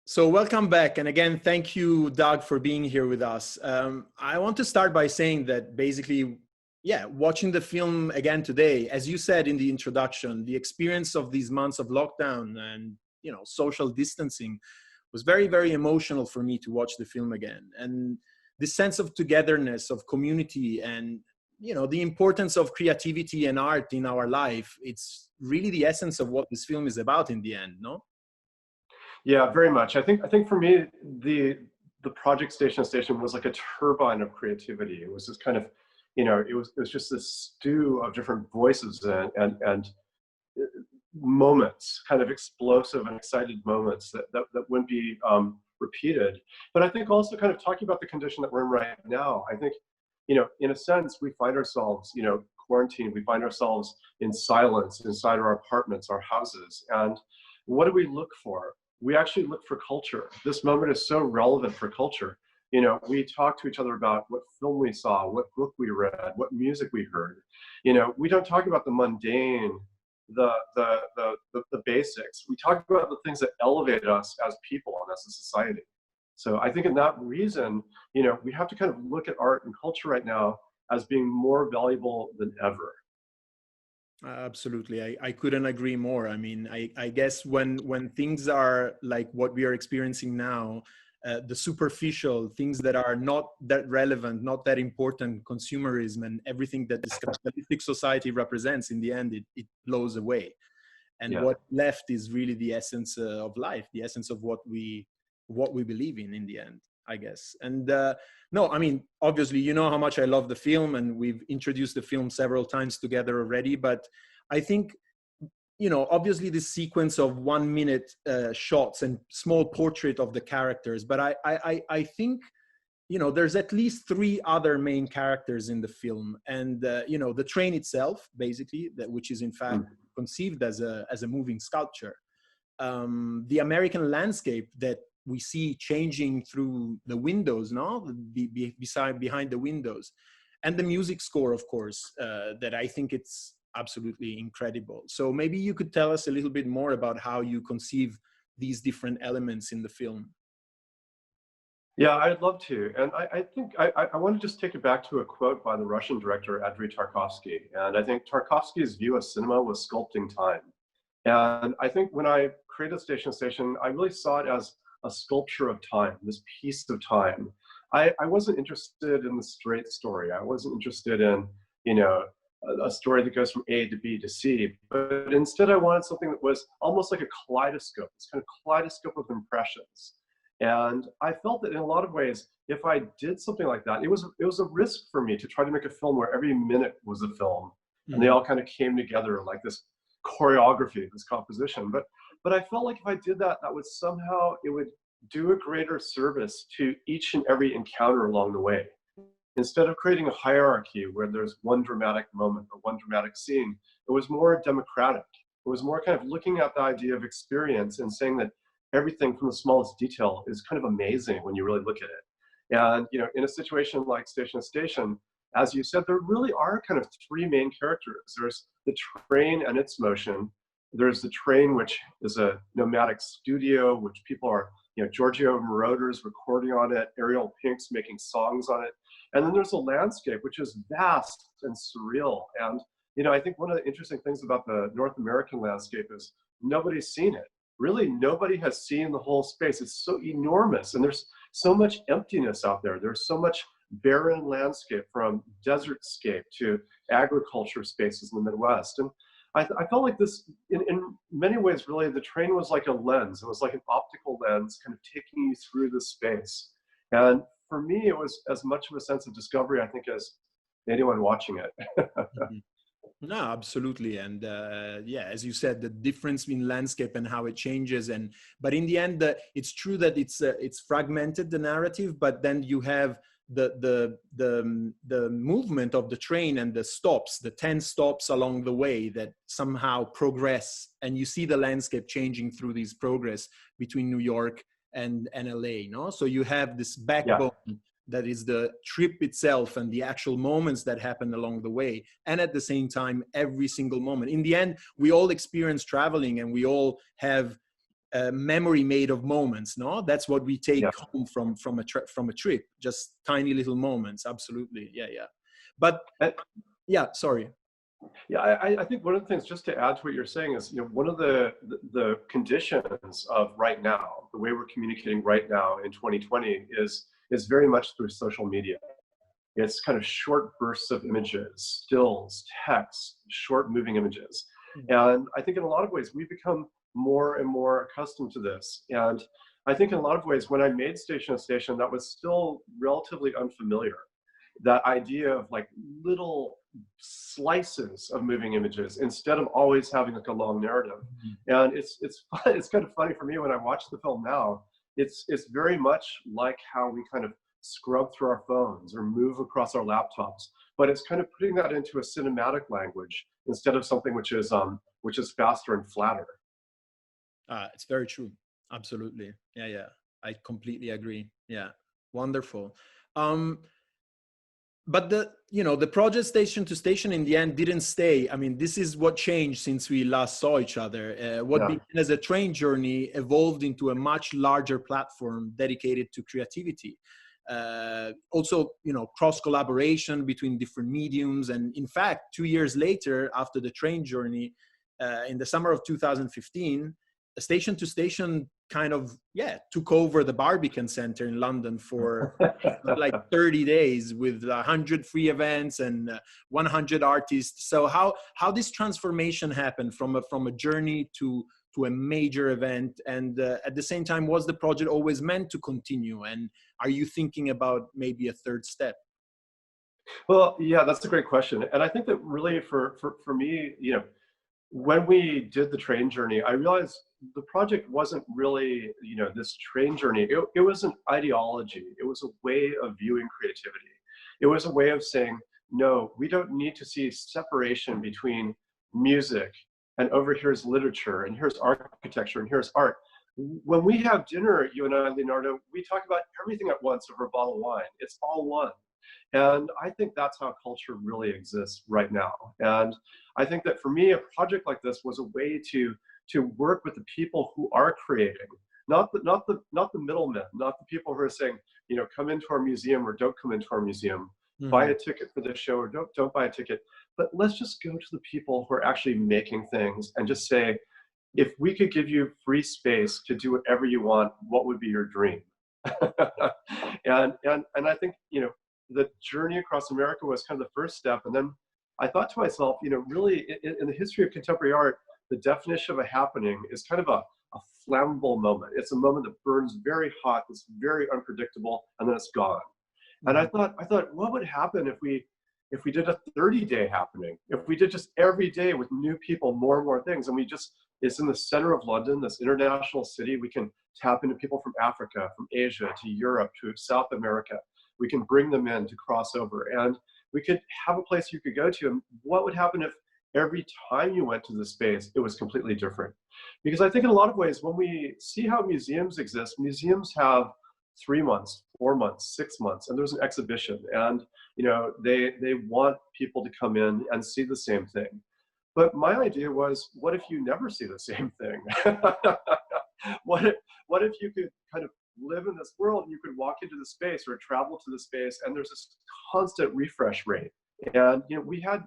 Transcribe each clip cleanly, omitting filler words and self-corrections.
So welcome back. And again, thank you, Doug, for being here with us. I want to start by saying that basically, watching the film again today, as you said in the introduction, the experience of these months of lockdown and, social distancing was very, very emotional for me to watch the film again. And this sense of togetherness, of community, and, the importance of creativity and art in our life, it's really the essence of what this film is about in the end, no? Yeah, very much. I think for me, the project Station was like a turbine of creativity. It was this kind of, it was just this stew of different voices and moments, kind of explosive and excited moments that wouldn't be repeated. But I think also kind of talking about the condition that we're in right now, I think, in a sense, we find ourselves, quarantined. We find ourselves in silence inside our apartments, our houses. And what do we look for? We actually look for culture. This moment is so relevant for culture. We talk to each other about what film we saw, what book we read, what music we heard. We don't talk about the mundane, the basics. We talk about the things that elevate us as people and as a society. So I think in that reason, we have to kind of look at art and culture right now as being more valuable than ever. Absolutely. I couldn't agree more. I mean, I guess when things are like what we are experiencing now, the superficial things that are not that relevant, not that important, consumerism and everything that this capitalistic society represents, in the end, it blows away. And what left is really the essence of life, the essence of what we believe in the end, I guess. And no, I mean, obviously, you know how much I love the film, and we've introduced the film several times together already. But I think, obviously this sequence of 1 minute shots and small portrait of the characters. But I think, there's at least 3 other main characters in the film. And, the train itself, basically, which is in fact conceived as a moving sculpture. The American landscape that we see changing through the windows, behind the windows, and the music score, of course, that I think it's absolutely incredible. So maybe you could tell us a little bit more about how you conceive these different elements in the film. Yeah, I'd love to. And I think I want to just take it back to a quote by the Russian director, Andrei Tarkovsky. And I think Tarkovsky's view of cinema was sculpting time. And I think when I created Station, I really saw it as a sculpture of time, this piece of time. I wasn't interested in the straight story. I wasn't interested in, a story that goes from A to B to C, but instead I wanted something that was almost like a kaleidoscope, this kind of kaleidoscope of impressions. And I felt that in a lot of ways, if I did something like that, it was a risk for me to try to make a film where every minute was a film, and they all kind of came together like this choreography, this composition. But I felt like if I did that, it would do a greater service to each and every encounter along the way. Instead of creating a hierarchy where there's one dramatic moment or one dramatic scene, it was more democratic. It was more kind of looking at the idea of experience and saying that everything from the smallest detail is kind of amazing when you really look at it. And, in a situation like Station, as you said, there really are kind of 3 main characters. There's the train and its motion. There's the train, which is a nomadic studio, which people are, Giorgio Moroder's recording on it, Ariel Pink's making songs on it. And then there's a landscape, which is vast and surreal. And, I think one of the interesting things about the North American landscape is nobody's seen it. Really, nobody has seen the whole space. It's so enormous. And there's so much emptiness out there. There's so much barren landscape, from desertscape to agriculture spaces in the Midwest. And I felt like this, in many ways, really, the train was like a lens. It was like an optical lens kind of taking you through the space. And for me, it was as much of a sense of discovery, I think, as anyone watching it. No, absolutely. And as you said, the difference in landscape and how it changes. But in the end, it's true that it's fragmented, the narrative, but then you have the movement of the train and the stops, the 10 stops along the way that somehow progress, and you see the landscape changing through these progress between New York and LA, no? So you have this backbone that is the trip itself and the actual moments that happen along the way. And at the same time, every single moment. In the end, we all experience traveling, and we all have memory made of moments. No, that's what we take Yeah. home from a trip. Just tiny little moments. Absolutely, yeah, yeah. But And, yeah, sorry. yeah, I think one of the things, just to add to what you're saying, is, one of the conditions of right now, the way we're communicating right now in 2020 is very much through social media. It's kind of short bursts of images, stills, text, short moving images. And I think in a lot of ways, we've become more and more accustomed to this. And I think in a lot of ways, when I made Station to Station, that was still relatively unfamiliar. That idea of like little slices of moving images instead of always having like a long narrative. And it's kind of funny for me when I watch the film now. It's very much like how we kind of scrub through our phones or move across our laptops, but it's kind of putting that into a cinematic language instead of something which is faster and flatter. It's very true. Absolutely. Yeah, yeah. I completely agree. Yeah. Wonderful. But the project Station to Station in the end didn't stay. I mean, this is what changed since we last saw each other. What began as a train journey evolved into a much larger platform dedicated to creativity. Also, cross collaboration between different mediums. And in fact, 2 years later, after the train journey, in the summer of 2015, Station to Station kind of took over the Barbican Center in London for like 30 days with 100 free events and 100 artists. So how this transformation happened from a journey to a major event, and at the same time, was the project always meant to continue, and are you thinking about maybe a third step? Well, yeah, that's a great question. And I think that really for me, when we did the train journey, I realized the project wasn't really, this train journey. It was an ideology. It was a way of viewing creativity. It was a way of saying, no, we don't need to see separation between music and over here's literature and here's architecture and here's art. When we have dinner, you and I, Leonardo, we talk about everything at once over a bottle of wine. It's all one. And I think that's how culture really exists right now. And I think that for me, a project like this was a way to work with the people who are creating, not the middlemen, not the people who are saying, come into our museum or don't come into our museum, buy a ticket for this show or don't buy a ticket. But let's just go to the people who are actually making things and just say, if we could give you free space to do whatever you want, what would be your dream? and I think, the journey across America was kind of the first step. And then I thought to myself, really in the history of contemporary art, the definition of a happening is kind of a flammable moment. It's a moment that burns very hot, it's very unpredictable, and then it's gone. And I thought, what would happen if we did a 30-day happening? If we did just every day with new people, more and more things, and it's in the center of London, this international city. We can tap into people from Africa, from Asia, to Europe, to South America. We can bring them in to cross over, and we could have a place you could go to. And what would happen if every time you went to the space, it was completely different? Because I think in a lot of ways, when we see how museums exist, museums have 3 months, 4 months, 6 months, and there's an exhibition, and they want people to come in and see the same thing. But my idea was, what if you never see the same thing? what if you could kind of live in this world and you could walk into the space or travel to the space and there's this constant refresh rate? And we had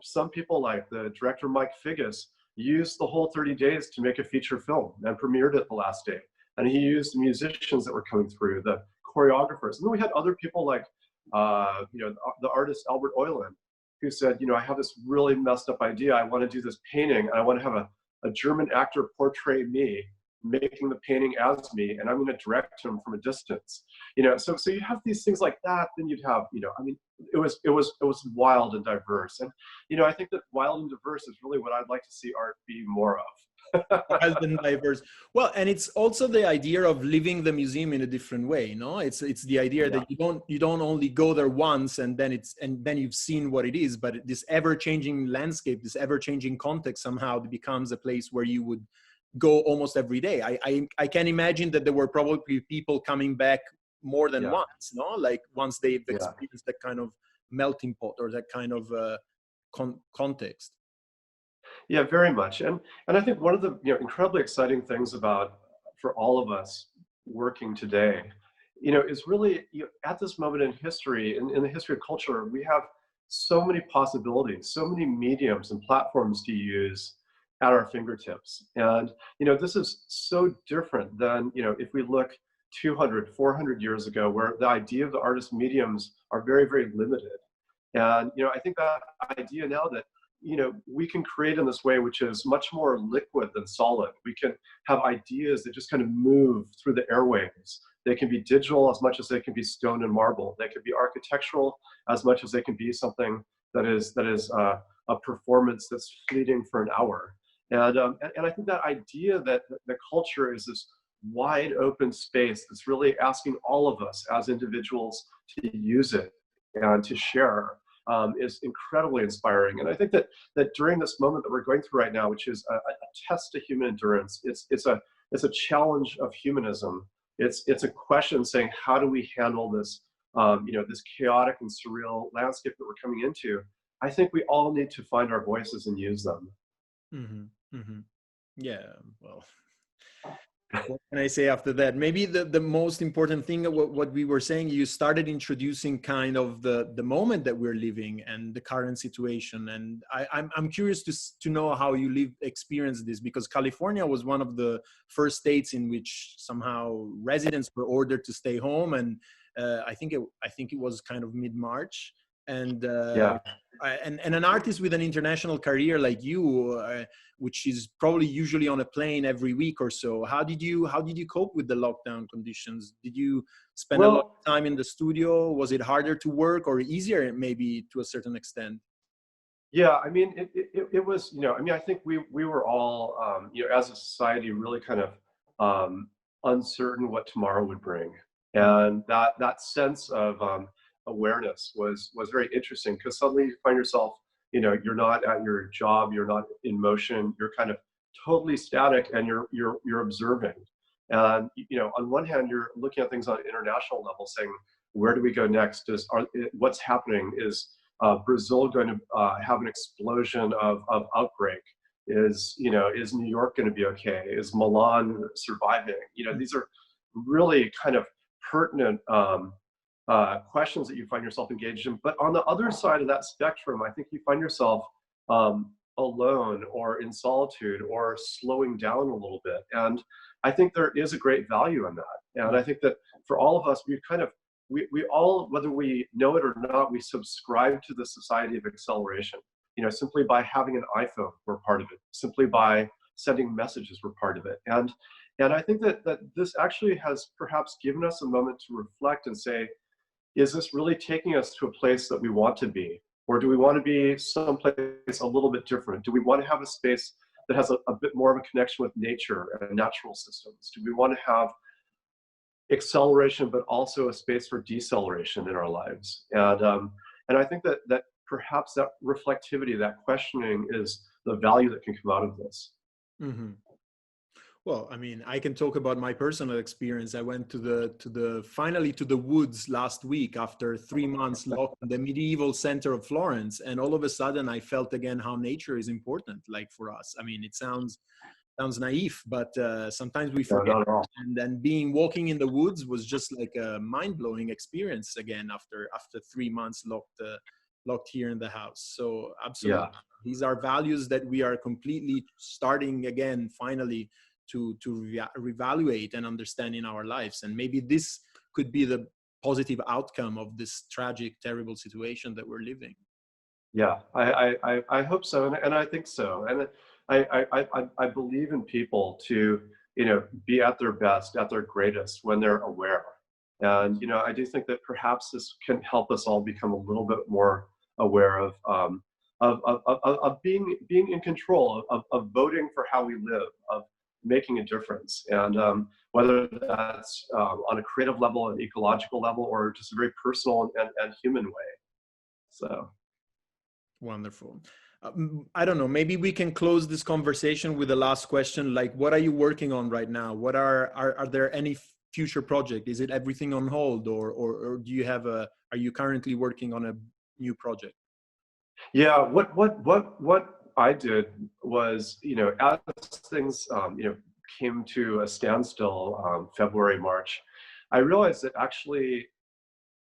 some people like the director Mike Figgis use the whole 30 days to make a feature film and premiered it the last day. And he used the musicians that were coming through, the choreographers. And then we had other people like the artist Albert Euland, who said, I have this really messed up idea. I want to do this painting and I want to have a German actor portray me making the painting as me, and I'm going to direct him from a distance. So you have these things like that. Then you'd have, it was wild and diverse. And I think that wild and diverse is really what I'd like to see art be more of. Wild and diverse. Well, and it's also the idea of living the museum in a different way. No, it's the idea that you don't only go there once and then you've seen what it is, but this ever-changing landscape, this ever-changing context somehow becomes a place where you would go almost every day. I can imagine that there were probably people coming back more than once, no? Like once they've experienced that kind of melting pot or that kind of context. Yeah, very much. And I think one of the incredibly exciting things about for all of us working today, is really, at this moment in history, in the history of culture, we have so many possibilities, so many mediums and platforms to use at our fingertips. And, this is so different than, if we look 200, 400 years ago, where the idea of the artist mediums are very, very limited. And, I think that idea now that, we can create in this way, which is much more liquid than solid. We can have ideas that just kind of move through the airwaves. They can be digital as much as they can be stone and marble. They can be architectural as much as they can be something that is a performance that's fleeting for an hour. And I think that idea that the culture is this wide open space that's really asking all of us as individuals to use it and to share is incredibly inspiring. And I think that during this moment that we're going through right now, which is a test of human endurance, it's a challenge of humanism. It's a question saying, how do we handle this, this chaotic and surreal landscape that we're coming into? I think we all need to find our voices and use them. Mm-hmm. Mm-hmm. Yeah, well, what can I say after that? Maybe the most important thing of what we were saying, you started introducing kind of the moment that we're living and the current situation. And I'm curious to know how you experienced this, because California was one of the first states in which somehow residents were ordered to stay home. And I think it was kind of mid-March. And Yeah. And an artist with an international career like you, which is probably usually on a plane every week or so, how did you cope with the lockdown conditions? Did you spend a lot of time in the studio? Was it harder to work or easier, maybe, to a certain extent? Yeah, I mean, it was, I think we were all, as a society, really kind of uncertain what tomorrow would bring. And that sense of awareness was very interesting, because suddenly you find yourself, you're not at your job, you're not in motion, you're kind of totally static, and you're observing. And on one hand, you're looking at things on an international level, saying, where do we go next? What's happening? Is Brazil going to have an explosion of outbreak? Is New York going to be okay? Is Milan surviving? These are really kind of pertinent questions that you find yourself engaged in. But on the other side of that spectrum, I think you find yourself alone or in solitude or slowing down a little bit. And I think there is a great value in that. And I think that for all of us, we all, whether we know it or not, we subscribe to the society of acceleration. Simply by having an iPhone, we're part of it. Simply by sending messages, we're part of it. And I think that this actually has perhaps given us a moment to reflect and say, is this really taking us to a place that we want to be? Or do we want to be someplace a little bit different? Do we want to have a space that has a bit more of a connection with nature and natural systems? Do we want to have acceleration, but also a space for deceleration in our lives? And I think that perhaps that reflectivity, that questioning, is the value that can come out of this. Mm-hmm. Well, I mean, I can talk about my personal experience. I went finally to the woods last week after 3 months locked in the medieval center of Florence. And all of a sudden I felt again how nature is important, like, for us. I mean, it sounds naive, but sometimes we forget. No, And then walking in the woods was just like a mind-blowing experience again after 3 months locked here in the house. So absolutely, These are values that we are completely starting again, finally, to reevaluate and understand in our lives. And maybe this could be the positive outcome of this tragic, terrible situation that we're living. Yeah, I hope so, and I think so. And I believe in people to be at their best, at their greatest, when they're aware. And I do think that perhaps this can help us all become a little bit more aware of being in control, of voting for how we live, of making a difference. And whether that's on a creative level, an ecological level, or just a very personal and human way. So. Wonderful. I don't know, maybe we can close this conversation with the last question. Like, what are you working on right now? What are there any future project? Is it everything on hold, or do you have are you currently working on a new project? Yeah, what I did was, as things, came to a standstill, February, March, I realized that actually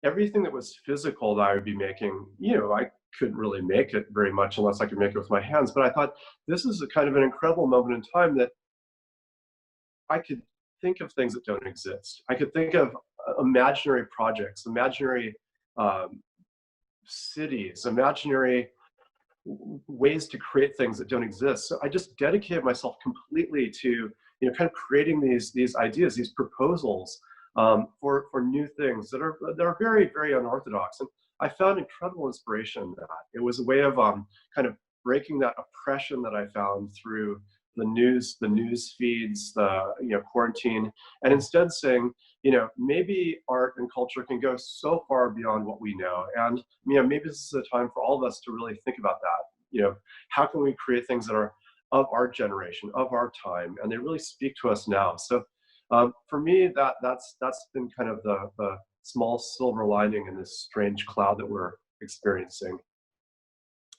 everything that was physical that I would be making, I couldn't really make it very much unless I could make it with my hands. But I thought this is a kind of an incredible moment in time that I could think of things that don't exist. I could think of imaginary projects, imaginary um, cities, imaginary ways to create things that don't exist. So I just dedicated myself completely to, kind of creating these ideas, these proposals for new things that are very, very unorthodox. And I found incredible inspiration in that. It was a way of kind of breaking that oppression that I found through the news feeds, the quarantine, and instead saying, maybe art and culture can go so far beyond what we know, and maybe this is a time for all of us to really think about that. How can we create things that are of our generation, of our time, and they really speak to us now? So for me, that's been kind of the small silver lining in this strange cloud that we're experiencing.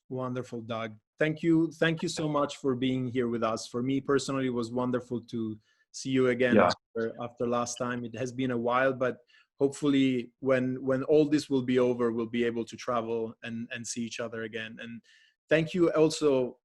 Wonderful, Doug. Thank you so much for being here with us. For me personally, it was wonderful to see you again after last time. It has been a while, but hopefully when all this will be over, we'll be able to travel and see each other again. And thank you also,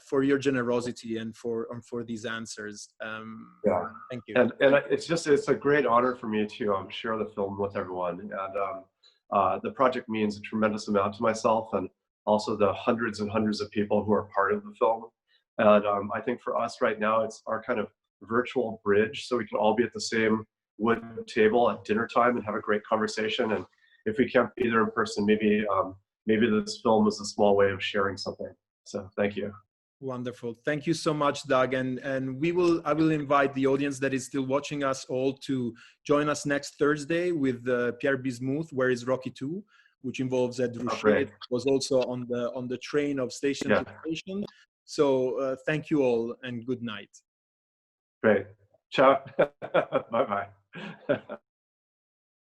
for your generosity and for these answers. Thank you. And it's a great honor for me to share the film with everyone. And the project means a tremendous amount to myself, and also the hundreds and hundreds of people who are part of the film. And I think for us right now, it's our kind of virtual bridge, so we can all be at the same wood table at dinner time and have a great conversation. And if we can't be there in person, maybe this film is a small way of sharing something. So thank you. Wonderful. Thank you so much, Doug. And I will invite the audience that is still watching us all to join us next Thursday with Pierre Bismuth, Where is Rocky 2? Which involves Ed Ruscha. It was also on the train of station to station. So thank you all and good night. Great. Ciao. Bye-bye.